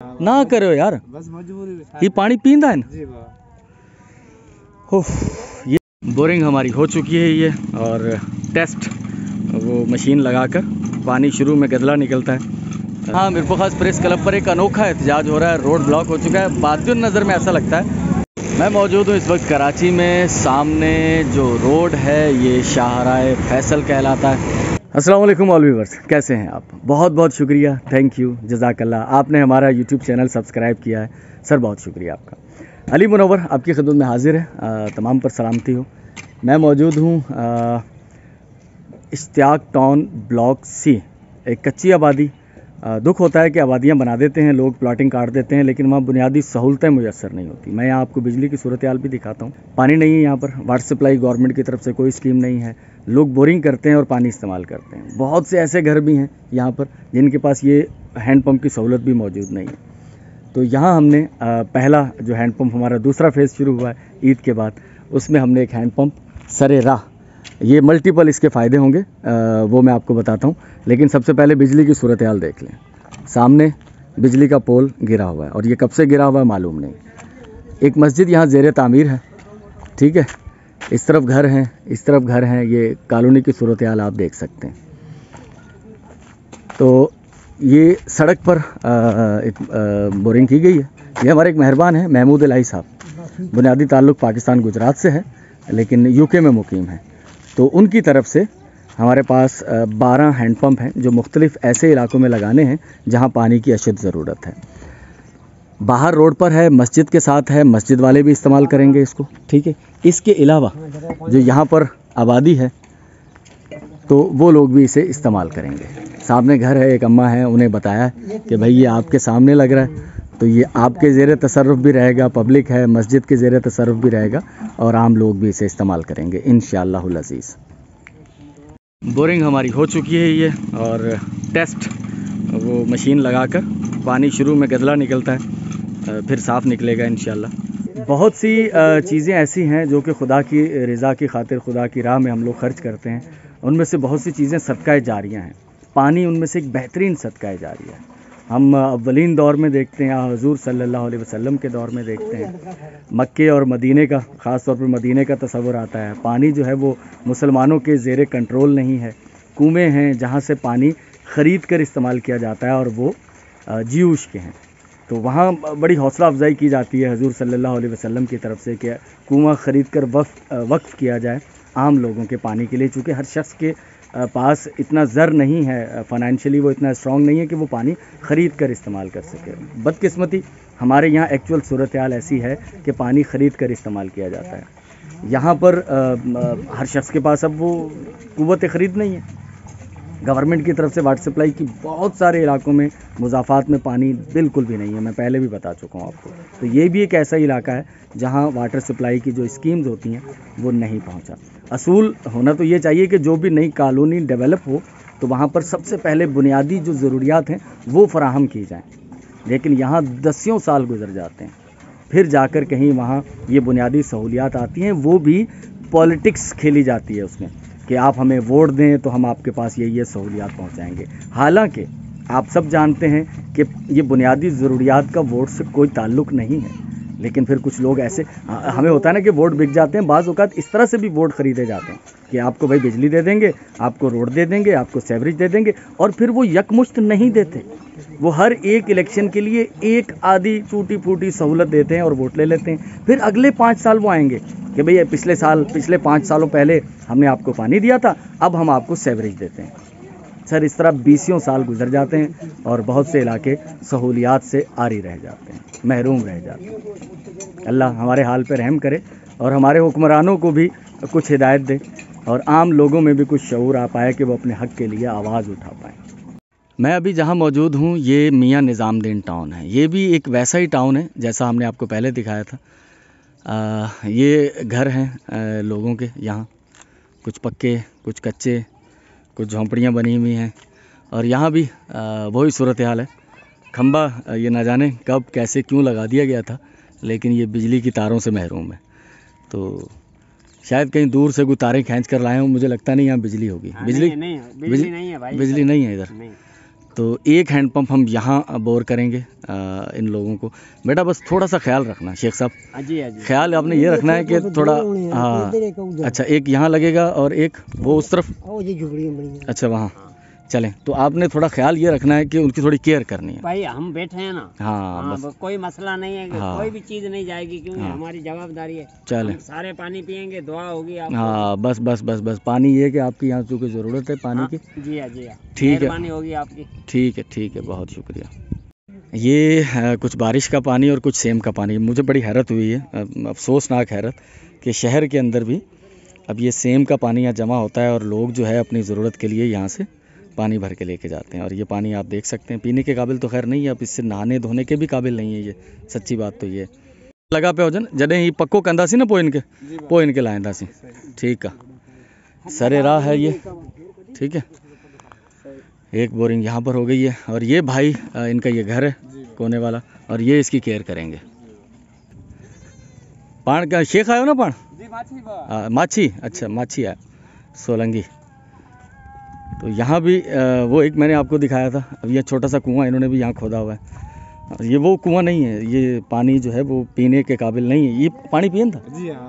ना करो यार, बस मजबूरी ये पानी पींदा है ना। जी वाह। ये बोरिंग हमारी हो चुकी है ये, और टेस्ट वो मशीन लगाकर पानी शुरू में गदला निकलता है। हाँ, मीरपुर प्रेस क्लब पर एक अनोखा एहतजाज हो रहा है, रोड ब्लॉक हो चुका है। बादल नज़र में ऐसा लगता है। मैं मौजूद हूँ इस वक्त कराची में। सामने जो रोड है ये शाहराह फैसल कहलाता है। अस्सलाम वालेकुम ऑल व्यूअर्स, कैसे हैं आप? बहुत बहुत शुक्रिया, थैंक यू, जज़ाकल्लाह। आपने हमारा यूट्यूब चैनल सब्सक्राइब किया है सर, बहुत शुक्रिया आपका। अली मुनव्वर आपकी खिदमत में हाजिर है। तमाम पर सलामती हो। मैं मौजूद हूँ इश्तियाक टाउन ब्लॉक सी, एक कच्ची आबादी। दुख होता है कि आबादियाँ बना देते हैं लोग, प्लॉटिंग काट देते हैं, लेकिन वहाँ बुनियादी सहूलतें मुयस्सर नहीं होती। मैं यहाँ आपको बिजली की सूरत हाल भी दिखाता हूँ। पानी नहीं है यहाँ पर, वाटर सप्लाई गवर्नमेंट की तरफ से कोई स्कीम नहीं है। लोग बोरिंग करते हैं और पानी इस्तेमाल करते हैं। बहुत से ऐसे घर भी हैं यहाँ पर जिनके पास ये हैंडपम्प की सहूलत भी मौजूद नहीं है। तो यहाँ हमने पहला जो हैंडपम्प, हमारा दूसरा फेज़ शुरू हुआ है ईद के बाद, उसमें हमने एक हैंडपम्प सरे राह, ये मल्टीपल इसके फ़ायदे होंगे, वो मैं आपको बताता हूँ। लेकिन सबसे पहले बिजली की सूरत हाल देख लें। सामने बिजली का पोल गिरा हुआ है, और ये कब से गिरा हुआ है मालूम नहीं। एक मस्जिद यहाँ ज़ेर तामीर है, ठीक है। इस तरफ घर हैं, इस तरफ घर हैं। ये कॉलोनी की सूरत हाल आप देख सकते हैं। तो ये सड़क पर एक बोरिंग की गई है। ये हमारे एक मेहरबान हैं महमूद इलाही साहब, बुनियादी ताल्लुक़ पाकिस्तान गुजरात से है, लेकिन यूके में मुकीम है। तो उनकी तरफ से हमारे पास 12 हैंडपम्प हैं जो मुख्तलिफ़ ऐसे इलाकों में लगाने हैं जहां पानी की अशद ज़रूरत है। बाहर रोड पर है, मस्जिद के साथ है, मस्जिद वाले भी इस्तेमाल करेंगे इसको, ठीक है। इसके अलावा जो यहाँ पर आबादी है तो वो लोग भी इसे इस्तेमाल करेंगे। सामने घर है, एक अम्मा है, उन्हें बताया कि भाई ये आपके सामने लग रहा है, तो ये आपके ज़ेर तसर्रुफ़ भी रहेगा, पब्लिक है, मस्जिद के ज़ेर तसर्रुफ़ भी रहेगा, और आम लोग भी इसे इस्तेमाल करेंगे इंशाअल्लाहुल अज़ीज़। बोरिंग हमारी हो चुकी है ये, और टेस्ट वो मशीन लगाकर पानी शुरू में गदला निकलता है, फिर साफ़ निकलेगा इंशाअल्लाह। बहुत सी चीज़ें ऐसी हैं जो कि खुदा की रज़ा की खातिर, खुदा की राह में हम लोग ख़र्च करते हैं। उनमें से बहुत सी चीज़ें सदका जारिया हैं। पानी उनमें से एक बेहतरीन सदका जारिया है। हम अव्वलीन दौर में देखते हैं, हुज़ूर सल्लल्लाहु अलैहि वसल्लम के दौर में देखते हैं, मक्के और मदीने का, ख़ास तौर पर मदीने का तस्वुर आता है। पानी जो है वो मुसलमानों के ज़ेरे कंट्रोल नहीं है। कुएँ हैं जहाँ से पानी ख़रीद कर इस्तेमाल किया जाता है, और वो जीऊश के हैं। तो वहाँ बड़ी हौसला अफजाई की जाती है हुज़ूर सल्लल्लाहु अलैहि वसल्लम की तरफ से कि कुआँ ख़रीद कर वक्फ़ किया जाए आम लोगों के पानी के लिए, चूँकि हर शख्स के पास इतना ज़र नहीं है, फ़ाइनेंशियली वो इतना स्ट्रॉन्ग नहीं है कि वो पानी ख़रीद कर इस्तेमाल कर सके। बदकिस्मती हमारे यहाँ एक्चुअल सूरत हाल ऐसी है कि पानी ख़रीद कर इस्तेमाल किया जाता है। यहाँ पर हर शख्स के पास अब वो क़ुव्वत ख़रीद नहीं है। गवर्नमेंट की तरफ से वाटर सप्लाई की बहुत सारे इलाकों में मुज़ाफ़ात में पानी बिल्कुल भी नहीं है, मैं पहले भी बता चुका हूँ आपको। तो ये भी एक ऐसा इलाका है जहाँ वाटर सप्लाई की जो स्कीम्स होती हैं वो नहीं पहुँचा। असूल होना तो ये चाहिए कि जो भी नई कॉलोनी डेवलप हो तो वहाँ पर सबसे पहले बुनियादी जो ज़रूरियात हैं वो फ़राहम की जाएँ, लेकिन यहाँ दसियों साल गुजर जाते हैं, फिर जाकर कहीं वहाँ ये बुनियादी सहूलियात आती हैं। वो भी पॉलिटिक्स खेली जाती है उसमें कि आप हमें वोट दें तो हम आपके पास ये सहूलियात पहुंचाएंगे। हालांकि आप सब जानते हैं कि ये बुनियादी ज़रूरियात का वोट से कोई ताल्लुक़ नहीं है, लेकिन फिर कुछ लोग ऐसे, हमें होता है ना कि वोट बिक जाते हैं। बाज़ औक़ात इस तरह से भी वोट ख़रीदे जाते हैं कि आपको भाई बिजली दे देंगे, आपको रोड दे देंगे, आपको सेवरेज दे देंगे, और फिर वो यकमुश्त नहीं देते। वो हर एक इलेक्शन के लिए एक आधी टूटी फूटी सहूलत देते हैं और वोट ले लेते हैं। फिर अगले 5 साल वो आएंगे कि भई पिछले 5 सालों पहले हमने आपको पानी दिया था, अब हम आपको सेवरेज देते हैं। सर, इस तरह 20 साल गुजर जाते हैं और बहुत से इलाके सहूलियात से आरी रह जाते हैं, महरूम रह जाते हैं। अल्लाह हमारे हाल पर रहम करे और हमारे हुक्मरानों को भी कुछ हिदायत दे, और आम लोगों में भी कुछ शऊर आ पाए कि वो अपने हक़ के लिए आवाज़ उठा पाएँ। मैं अभी जहाँ मौजूद हूँ ये मियाँ निज़ामुद्दीन टाउन है। ये भी एक वैसा ही टाउन है जैसा हमने आपको पहले दिखाया था। ये घर हैं लोगों के, यहाँ कुछ पक्के, कुछ कच्चे, कुछ झोंपड़ियाँ बनी हुई हैं, और यहाँ भी वही सूरत हाल है। खंबा ये ना जाने कब कैसे क्यों लगा दिया गया था, लेकिन ये बिजली की तारों से महरूम है। तो शायद कहीं दूर से कोई तारें खींच कर लाए हों, मुझे लगता नहीं यहाँ बिजली होगी। बिजली नहीं है भाई, बिजली नहीं है इधर। तो एक हैंडपम्प हम यहाँ बोर करेंगे इन लोगों को। बेटा बस थोड़ा सा ख्याल रखना शेख साहब। जी ख्याल आपने ये रखना है कि थोड़ा, हाँ अच्छा, एक यहाँ लगेगा और एक वो उस तरफ, अच्छा वहाँ। चलें, तो आपने थोड़ा ख्याल ये रखना है कि उनकी थोड़ी केयर करनी है। भाई हम बैठे हैं ना, हाँ बस कोई मसला नहीं है कि हाँ, कोई भी चीज़ नहीं जाएगी, क्योंकि हाँ, हमारी जवाबदारी है। चलें, सारे पानी पियेंगे, दुआ होगी आपको। हाँ बस बस बस बस पानी ये कि आपकी यहाँ की ज़रूरत है पानी की। जी हाँ, जी हाँ, ठीक है, पानी होगी आपकी। ठीक है, बहुत शुक्रिया। ये कुछ बारिश का पानी और कुछ सेम का पानी, मुझे बड़ी हैरत हुई है, अफसोसनाक हैरत, कि शहर के अंदर भी अब ये सेम का पानी यहाँ जमा होता है और लोग जो है अपनी ज़रूरत के लिए यहाँ से पानी भर के लेके जाते हैं। और ये पानी आप देख सकते हैं पीने के काबिल तो खैर नहीं है, अब इससे नहाने धोने के भी काबिल नहीं है ये, सच्ची बात तो ये लगा पे हुजन जॾहिं ही पक्को कंदासीं न पोइ इनके लाहींदासीं। ठीक है, सरे राह है ये, ठीक है। एक बोरिंग यहाँ पर हो गई है और ये भाई इनका ये घर है कोने वाला और ये इसकी केयर करेंगे। पाण का शेख आयो ना पाण माछी, अच्छा माछी आया सोलंगी। तो यहाँ भी वो एक मैंने आपको दिखाया था, अब ये छोटा सा कुआं इन्होंने भी यहाँ खोदा हुआ है। ये वो कुआं नहीं है, ये पानी जो है वो पीने के काबिल नहीं है। ये पानी पींदा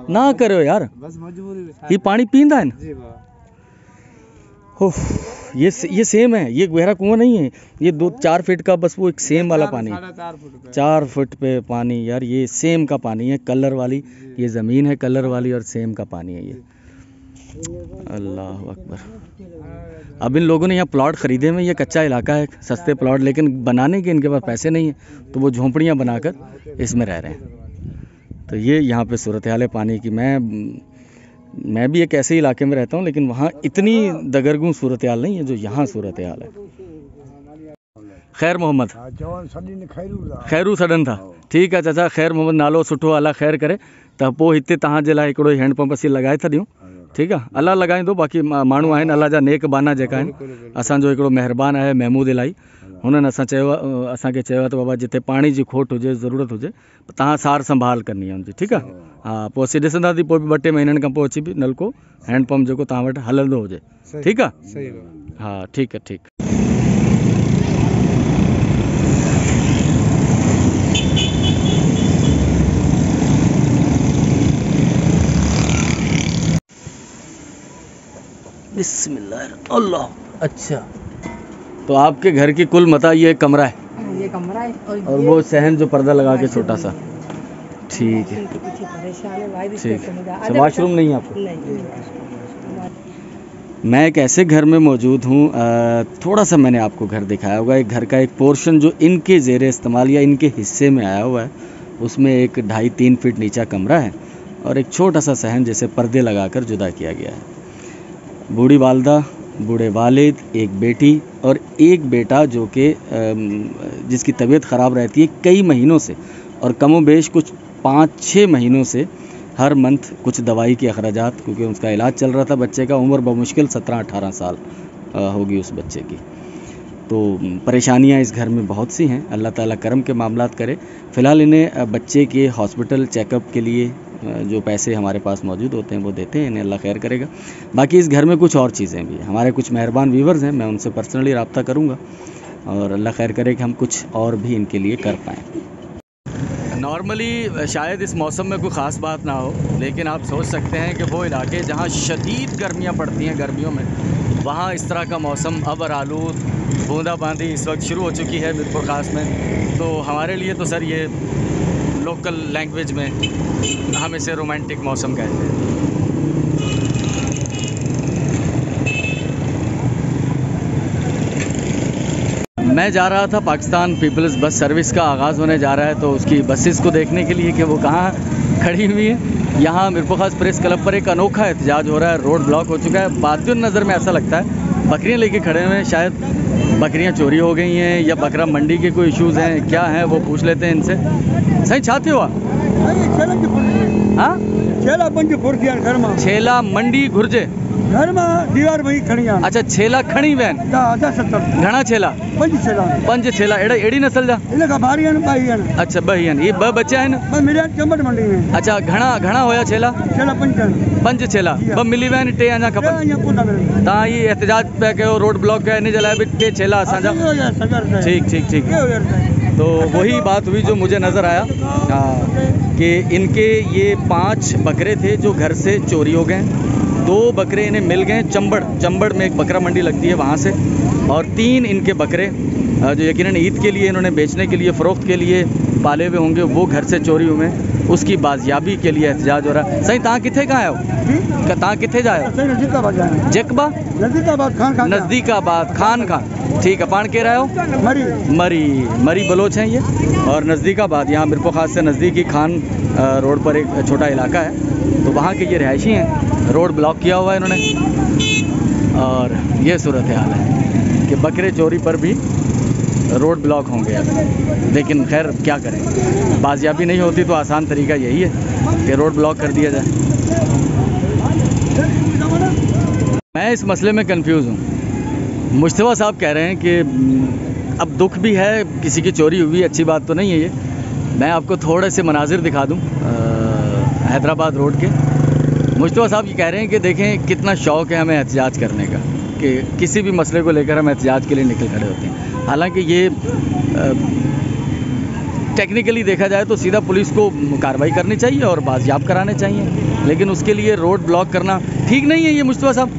ना करो यार, बस मजबूरी, ये पानी पींदा है ना। हो ये सेम है, ये गहरा कुआं नहीं है, ये 2-4 फीट का बस वो एक सेम वाला पानी, 4 फुट पे पानी यार। ये सेम का पानी है, कलर वाली ये ज़मीन है, कलर वाली और सेम का पानी है ये। अल्लाह अकबर। अब इन लोगों ने यहाँ प्लॉट ख़रीदे में, ये कच्चा इलाका है, सस्ते प्लॉट, लेकिन बनाने के इनके पास पैसे नहीं है तो वो झोंपड़ियाँ बनाकर इसमें रह रहे हैं। तो ये यहाँ पे सूरत हाल है पानी की। मैं भी एक ऐसे इलाके में रहता हूँ, लेकिन वहाँ इतनी दगरगूं सूरत हाल नहीं है जो यहाँ सूरत हाल है। खैर मोहम्मद खैरू सडन था, ठीक है चाचा, खैर मोहम्मद नालो सुठो, अल्लाह खैर करे। त पोइ हिते तव्हां जे लाइ हिकिड़ो हैंडपम्प असीं लॻाए था ॾियूं, ठीक है, अल्लाह लगाईंदो। बाक़ी माण्हू आहिनि अल्लाह जा नेक बाना जेका आहिनि। असांजो हिकिड़ो महिरबान आहे महमूद इलाही, हुननि असांखे चयो त बाबा जिते पाणी जी खोट हुजे, ज़रूरत हुजे, तव्हां सार संभाल करनी आहे हुनजी, ठीकु आहे। हा, पोइ असीं ॾिसंदासीं, पोइ बि 2-3 महीननि खां पोइ अची बि नलको हैंडपम्प जेको तव्हां वटि हलंदो हुजे, ठीकु आहे। हा ठीकु आहे, ठीकु। बिस्मिल्लाह अल्लाह। अच्छा, तो आपके घर की कुल मता ये कमरा है, ये कमरा है और वो सहन जो पर्दा लगा के छोटा सा, ठीक है। ठीक है, वॉशरूम नहीं है आपको? मैं एक ऐसे घर में मौजूद हूँ, थोड़ा सा मैंने आपको घर दिखाया होगा, एक घर का एक पोर्शन जो इनके ज़ेरे इस्तेमाल या इनके हिस्से में आया हुआ है, उसमें एक 2.5-3 फीट नीचा कमरा है और एक छोटा सा सहन जैसे पर्दे लगाकर जुदा किया गया है। बूढ़ी वालदा, बूढ़े वालिद, एक बेटी और एक बेटा जो कि जिसकी तबीयत ख़राब रहती है कई महीनों से, और कमोबेश कुछ 5-6 महीनों से हर मंथ कुछ दवाई के अखराजात, क्योंकि उसका इलाज चल रहा था। बच्चे का उम्र बमुश्किल 17-18 साल होगी उस बच्चे की। तो परेशानियां इस घर में बहुत सी हैं, अल्लाह ताला करम के मामलात करे। फ़िलहाल इन्हें बच्चे के हॉस्पिटल चेकअप के लिए जो पैसे हमारे पास मौजूद होते हैं वो देते हैं, इन्हें अल्लाह खैर करेगा। बाकी इस घर में कुछ और चीज़ें भी हैं, हमारे कुछ मेहरबान व्यूवर्स हैं, मैं उनसे पर्सनली रब्ता करूँगा और अल्लाह खैर करे कि हम कुछ और भी इनके लिए कर पाएँ। नॉर्मली शायद इस मौसम में कोई ख़ास बात ना हो, लेकिन आप सोच सकते हैं कि वो इलाके जहाँ शदीद गर्मियाँ पड़ती हैं गर्मियों में, वहाँ इस तरह का मौसम अबर आलूद, बूंदाबांदी इस वक्त शुरू हो चुकी है मिरपुर ख़ास में। तो हमारे लिए तो सर ये लोकल लैंग्वेज में हम इसे रोमांटिक मौसम कहते हैं। मैं जा रहा था, पाकिस्तान पीपल्स बस सर्विस का आगाज़ होने जा रहा है, तो उसकी बसेस को देखने के लिए कि वो कहाँ खड़ी हुई है। यहाँ मिरपुर ख़ास प्रेस क्लब पर एक अनोखा एहतजाज हो रहा है, रोड ब्लॉक हो चुका है। बातियों नज़र में ऐसा लगता है बकरियाँ लेके खड़े हुए हैं, शायद बकरियाँ चोरी हो गई हैं या बकरा मंडी के कोई इश्यूज़ हैं, क्या हैं वो पूछ लेते हैं इनसे। सही छाते हुआ हाँ छेला मंडी घुर्जे, घर में दीवार वही खड़ी आ अच्छा छेला खणी वैन 10-70 घणा छेला 5 छेला 5 छेला एड़ी नस्ल जा इन का भारी आन भाई आन अच्छा ॿ आहिनि ये ॿ बच्चा आहिनि बस मेरे चंबट मंडी में अच्छा घणा होया छेला छेला 5 छेला ॿ मिली विया आहिनि 3 अञा खपनि यहाँ पूरा मेरे तव्हां ई एहतजाज पिया कयो रोड ब्लॉक कयो इन जे लाइ बि 3 छेला असांजा ठीक तो वही बात हुई जो मुझे नज़र आया कि इनके ये 5 बकरे थे जो घर से चोरी हो गए 2 बकरे इन्हें मिल गए चंबड़ में एक बकरा मंडी लगती है वहाँ से और 3 इनके बकरे जो यकीनन ईद के लिए इन्होंने बेचने के लिए फ़रोख्त के लिए पाले हुए होंगे वो घर से चोरी हुए उसकी बाजियाबी के लिए एहतजाज हो रहा है। सही तव्हां किथे का आयो तव्हां किथे जा आयो जेकबा नज़दीकाबाद खान ठीक है पाण केर आयो मरी बलोच हैं ये और नज़दीकाबाद यहाँ मिरपो खास से नज़दीक ही खान रोड पर एक छोटा इलाका है तो वहाँ के ये रिहायशी हैं रोड ब्लॉक किया हुआ है इन्होंने और ये सूरत हाल है कि बकरे चोरी पर भी रोड ब्लॉक होंगे अब लेकिन खैर क्या करें बाजियाबी नहीं होती तो आसान तरीका यही है कि रोड ब्लॉक कर दिया जाए। मैं इस मसले में कंफ्यूज हूँ। मुश्तबा साहब कह रहे हैं कि अब दुख भी है किसी की चोरी हुई अच्छी बात तो नहीं है ये। मैं आपको थोड़े से मनाजिर दिखा दूँ हैदराबाद रोड के। मुश्तबा साहब ये कह रहे हैं कि देखें कितना शौक़ है हमें एहतजाज करने का कि किसी भी मसले को लेकर हम एहतजाज के लिए निकल खड़े होते हैं। हालांकि ये टेक्निकली देखा जाए तो सीधा पुलिस को कार्रवाई करनी चाहिए और बाजियाब कराने चाहिए लेकिन उसके लिए रोड ब्लॉक करना ठीक नहीं है। ये मुश्तबा साहब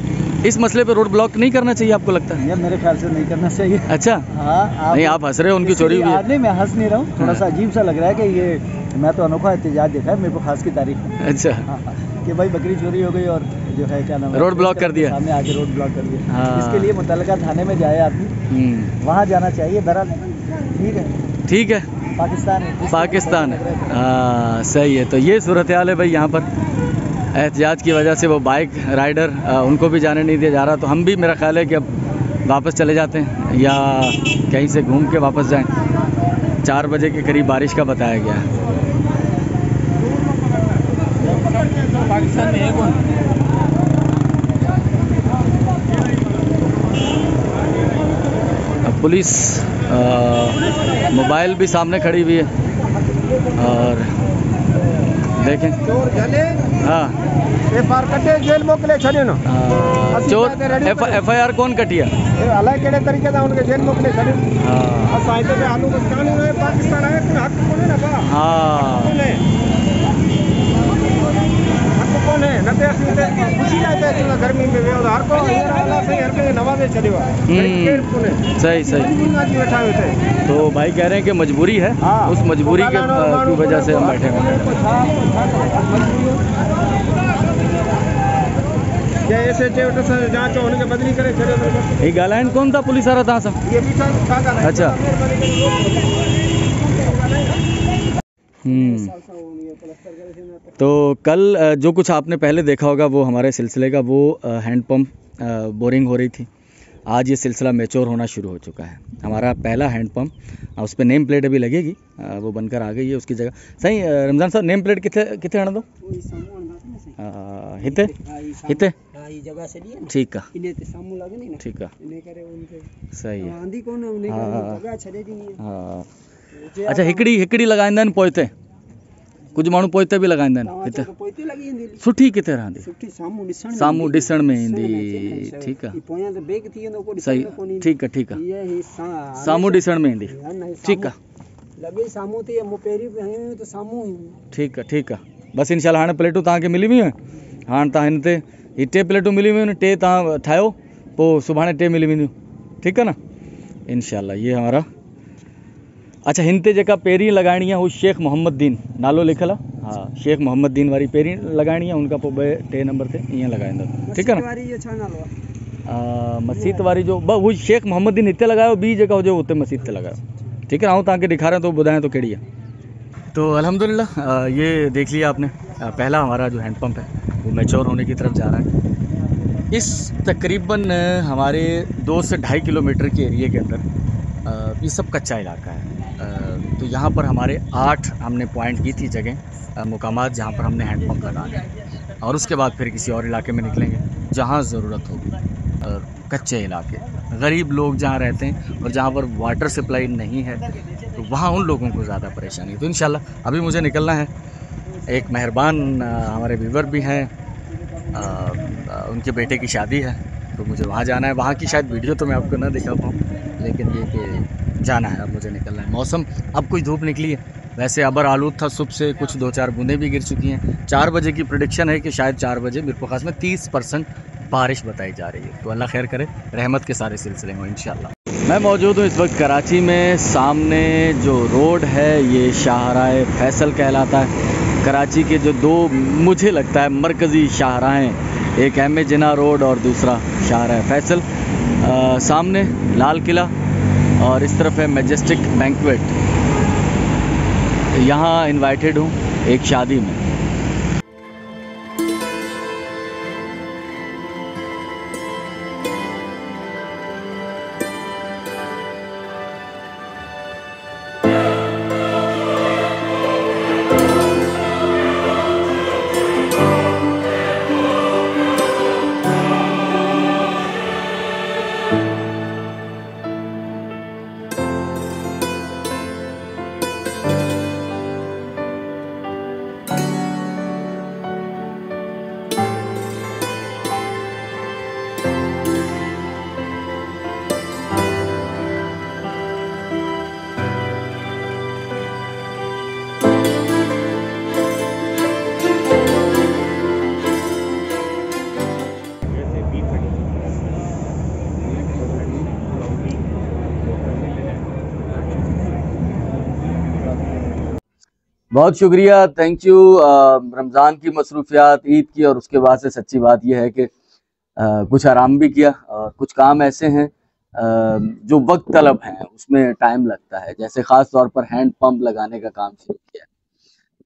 इस मसले पे रोड ब्लॉक नहीं करना चाहिए आपको लगता है? मेरे ख्याल से नहीं करना चाहिए। अच्छा हाँ नहीं आप हंस रहे हो उनकी चोरी हुई है। नहीं मैं हंस नहीं रहा हूँ थोड़ा सा अजीब सा लग रहा है कि ये मैं तो अनोखा एहतजाज देखा है मेरे को खास की तारीफ। अच्छा कि भाई बकरी चोरी हो गई और जो है क्या नाम है रोड ब्लॉक कर दिया सामने आके रोड ब्लॉक कर दिया। हाँ। इसके लिए मुतल्लिका थाने में जाए आदमी वहाँ जाना चाहिए। बहरहाल ठीक है पाकिस्तान है हाँ सही है। तो ये सूरत हाल है भाई यहाँ पर एहतजाज की वजह से वो बाइक राइडर उनको भी जाने नहीं दिया जा रहा तो हम भी मेरा ख्याल है कि अब वापस चले जाते हैं या कहीं से घूम के वापस जाएं। 4 बजे के करीब बारिश का बताया गया है। पाकिस्तान में है कौन? अब पुलिस मोबाइल भी सामने खड़ी हुई है और देखें हाँ जेल मोकले छड़े ना चोर FIR कौन कटिया अलग केड़े तरीके दा उनके जेल मोकले छड़े हां साइड पे आलू बस्तान है पाकिस्तान है हक कोने ना बा हां कौन है न ते खुशी जाते है गर्मी में वे हर को सही हर के नवाजे चले हुआ सही तो भाई कह रहे हैं कि मजबूरी है उस मजबूरी की वजह से हम बैठे हैं। ऐसे जांच होने के बदली करे ये गालाइन कौन था पुलिस आ रहा था सब ये भी था अच्छा तो कल जो कुछ आपने पहले देखा होगा वो हमारे सिलसिले का वो हैंडपम्प बोरिंग हो रही थी। आज ये सिलसिला मैच्योर होना शुरू हो चुका है। हमारा पहला हैंडपम्प उस पर नेम प्लेट अभी लगेगी वो बनकर आ गई है उसकी जगह। सही रमज़ान साहब नेम प्लेट कितने आना दो हिते हिते ठीक है ठीक है सही है हाँ अच्छा हिकड़ी लगाईंदा आहिनि पोइते कुछ माण्हू पोइते बि लगाईंदा आहिनि सुठी किथे रहंदी साम्हूं ॾिसण में ईंदी ठीक आहे सही ठीक आहे साम्हूं ॾिसण में ईंदी ठीक आहे ठीक आहे बसि इंशाल्लाह हाणे प्लेटूं तव्हांखे मिली वियूं हाणे तव्हां हिन ते ही 2 प्लेटूं मिली वियूं 2 तव्हां ठाहियो पोइ सुभाणे 2 मिली वेंदियूं ठीक है ना इंशाल्लाह। ये हमारा अच्छा हिन ते जेका पहिरीं लॻाइणी आहे हू शेख मोहम्मद दीन नालो लिखियल आहे हाँ शेख मोहम्मद दीन वारी पहिरीं लॻाइणी आहे उनखां पोइ 2 नंबर ते ईअं लॻाईंदा ठीक है ना। मस्जिद वारी जो हू शेख मोहम्मद दीन हिते लॻायो ॿी जेका हुजे उते मस्जिद ते लॻायो ठीक है। आऊं तव्हांखे ॾेखारियां थो ॿुधायां तो कहिड़ी आहे। तो अल्हम्दुलिल्लाह ये देख लिया आपने पहला हमारा जो हैंडपम्प है वो मैच्योर होने की तरफ जा रहा है। इस तकरीबन हमारे 2 से 2.5 किलोमीटर के एरिए के अंदर ये सब कच्चा इलाका है। तो यहाँ पर हमारे 8 हमने पॉइंट की थी जगह मुकामात जहाँ पर हमने हैंडपम्प लगाना है और उसके बाद फिर किसी और इलाके में निकलेंगे। जहाँ ज़रूरत होगी, और कच्चे इलाके, गरीब लोग जहाँ रहते हैं और जहाँ पर वाटर सप्लाई नहीं है, तो वहाँ उन लोगों को ज़्यादा परेशानी है। तो इंशाल्लाह अभी मुझे निकलना है, एक मेहरबान हमारे व्यूवर भी हैं, उनके बेटे की शादी है, तो मुझे वहाँ जाना है। वहाँ की शायद वीडियो तो मैं आपको ना दिखा पाऊँ, लेकिन ये कि जाना है, अब मुझे निकलना है। मौसम अब कुछ धूप निकली है, वैसे अबर आलूद था सुबह से, कुछ 2-4 बूंदें भी गिर चुकी हैं। 4 बजे की प्रेडिक्शन है कि शायद 4 बजे मिरपुर में 30% बारिश बताई जा रही है। तो अल्लाह खैर करे, रहमत के सारे सिलसिले में इंशाल्लाह। मैं मौजूद हूँ इस वक्त कराची में। सामने जो रोड है ये शाहराह फैसल कहलाता है। कराची के जो दो मुझे लगता है मरकज़ी शाहराहें, एक एम.ए. जिन्ना रोड और दूसरा शाहराह फैसल। सामने लाल किला और इस तरफ है मैजेस्टिक बैंक्वेट। यहाँ इनवाइटेड हूँ एक शादी में। बहुत शुक्रिया, थैंक यू। रमज़ान की मसरूफियात, ईद की, और उसके बाद से सच्ची बात यह है कि कुछ आराम भी किया, और कुछ काम ऐसे हैं जो वक्त तलब हैं, उसमें टाइम लगता है। जैसे ख़ास तौर पर हैंड पंप लगाने का काम शुरू किया,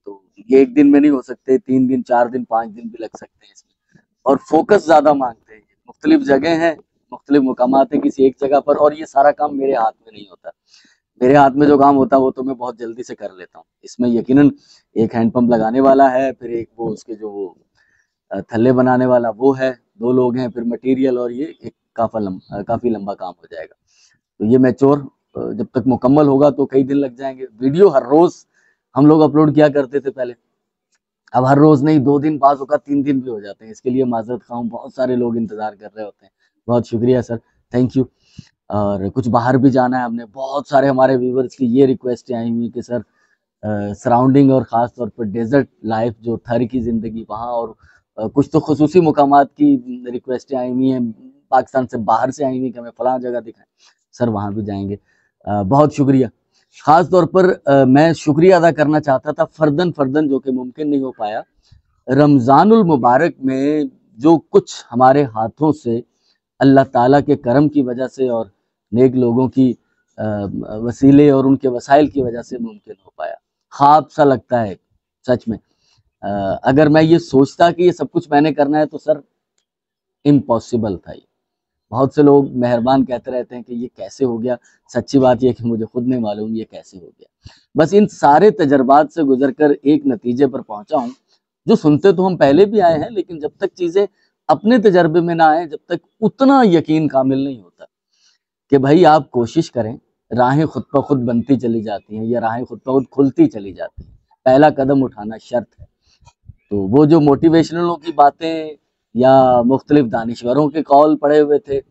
तो ये एक दिन में नहीं हो सकते, 3 दिन 4 दिन 5 दिन भी लग सकते हैं इसमें, और फोकस ज़्यादा मांगते हैं। मुख्तलिफ जगह हैं, मुख्तलिफ मुकामात हैं किसी एक जगह पर, और ये सारा काम मेरे हाथ में नहीं होता। मेरे हाथ में जो काम होता है वो तो मैं बहुत जल्दी से कर लेता हूँ। इसमें यकीनन एक हैंडपंप लगाने वाला है, फिर एक वो उसके जो वो थल्ले बनाने वाला वो है, 2 लोग हैं, फिर मटेरियल, और ये एक काफ़ी लंबा काम हो जाएगा। तो ये मैच्योर जब तक मुकम्मल होगा तो कई दिन लग जाएंगे। वीडियो हर रोज़ हम लोग अपलोड किया करते थे पहले, अब हर रोज़ नहीं, 2 दिन पास होगा 3 दिन भी हो जाते हैं। इसके लिए माजरत खां, बहुत सारे लोग इंतज़ार कर रहे होते हैं। बहुत शुक्रिया सर, थैंक यू। और कुछ बाहर भी जाना है हमने, बहुत सारे हमारे व्यूवर्स की ये रिक्वेस्ट आई हुई कि सर सराउंडिंग और ख़ास तौर पर डेजर्ट लाइफ जो थर की ज़िंदगी वहाँ, और कुछ तो खुसूसी मुकामात की रिक्वेस्टें आई हुई हैं, पाकिस्तान से बाहर से आई हुई कि हमें फ़लाँ जगह दिखाएं। सर वहाँ भी जाएंगे। बहुत शुक्रिया। ख़ास तौर पर मैं शुक्रिया अदा करना चाहता था फ़र्दन जो कि मुमकिन नहीं हो पाया। रमज़ानुल मुबारक में जो कुछ हमारे हाथों से अल्लाह ताला के करम की वजह से और नेक लोगों की वसीले और उनके वसाइल की वजह से मुमकिन हो पाया, ख्वाब सा लगता है सच में। अगर मैं ये सोचता कि ये सब कुछ मैंने करना है तो सर इम्पॉसिबल था ये। बहुत से लोग मेहरबान कहते रहते हैं कि ये कैसे हो गया। सच्ची बात यह कि मुझे खुद नहीं मालूम ये कैसे हो गया। बस इन सारे तजर्बात से गुजरकर एक नतीजे पर पहुंचा हूँ, जो सुनते तो हम पहले भी आए हैं, लेकिन जब तक चीज़ें अपने तजर्बे में ना आए, जब तक उतना यकीन कामिल नहीं होता कि भाई आप कोशिश करें, राहें खुद ब खुद बनती चली जाती हैं या राहें खुद ब खुद खुलती चली जाती हैं। पहला कदम उठाना शर्त है। तो वो जो मोटिवेशनलों की बातें या मुख्तलिफ दानिश्वरों के कौल पड़े हुए थे,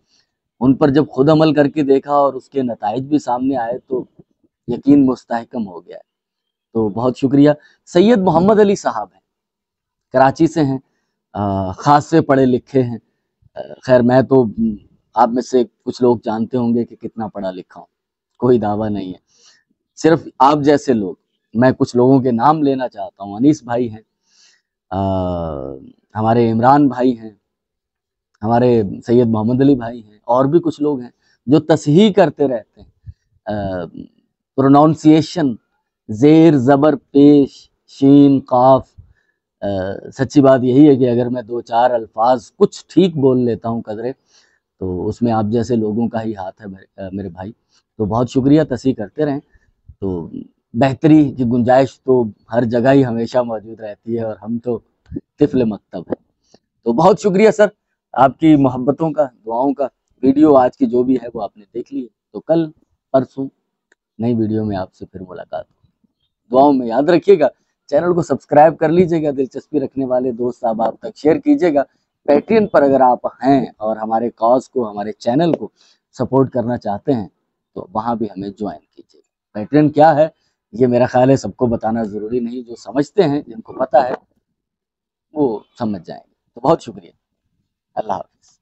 उन पर जब खुद अमल करके देखा और उसके नताइज भी सामने आए तो यकीन मुस्तहकम हो गया। तो बहुत शुक्रिया। सैयद मोहम्मद अली साहब हैं, कराची से हैं, ख़ास से पढ़े लिखे हैं। खैर मैं तो, आप में से कुछ लोग जानते होंगे कि कितना पढ़ा लिखा हूँ, कोई दावा नहीं है। सिर्फ आप जैसे लोग, मैं कुछ लोगों के नाम लेना चाहता हूँ। अनीस भाई हैं, हमारे इमरान भाई हैं, हमारे सैयद मोहम्मद अली भाई हैं, और भी कुछ लोग हैं जो तसहीह करते रहते हैं। प्रोनाउंसिएशन, ज़ेर ज़बर पेश, शीन काफ। सच्ची बात यही है कि अगर मैं 2-4 अल्फाज कुछ ठीक बोल लेता हूँ कदरे, तो उसमें आप जैसे लोगों का ही हाथ है मेरे भाई। तो बहुत शुक्रिया, तसहीह करते रहें। तो बेहतरी की गुंजाइश तो हर जगह ही हमेशा मौजूद रहती है, और हम तो तिफ़्ल मकतब हैं। तो बहुत शुक्रिया सर। आपकी मोहब्बतों का, दुआओं का वीडियो आज की जो भी है वो आपने देख ली है। तो कल परसों नई वीडियो में आपसे फिर मुलाकात होगी। दुआओं में याद रखिएगा, चैनल को सब्सक्राइब कर लीजिएगा, दिलचस्पी रखने वाले दोस्त साहब तक शेयर कीजिएगा। पैट्रियन पर अगर आप हैं और हमारे कॉज को, हमारे चैनल को सपोर्ट करना चाहते हैं तो वहाँ भी हमें ज्वाइन कीजिएगा। पैट्रियन क्या है ये मेरा ख्याल है सबको बताना ज़रूरी नहीं, जो समझते हैं, जिनको पता है वो समझ जाएंगे। तो बहुत शुक्रिया, अल्लाह हाफ़िज़।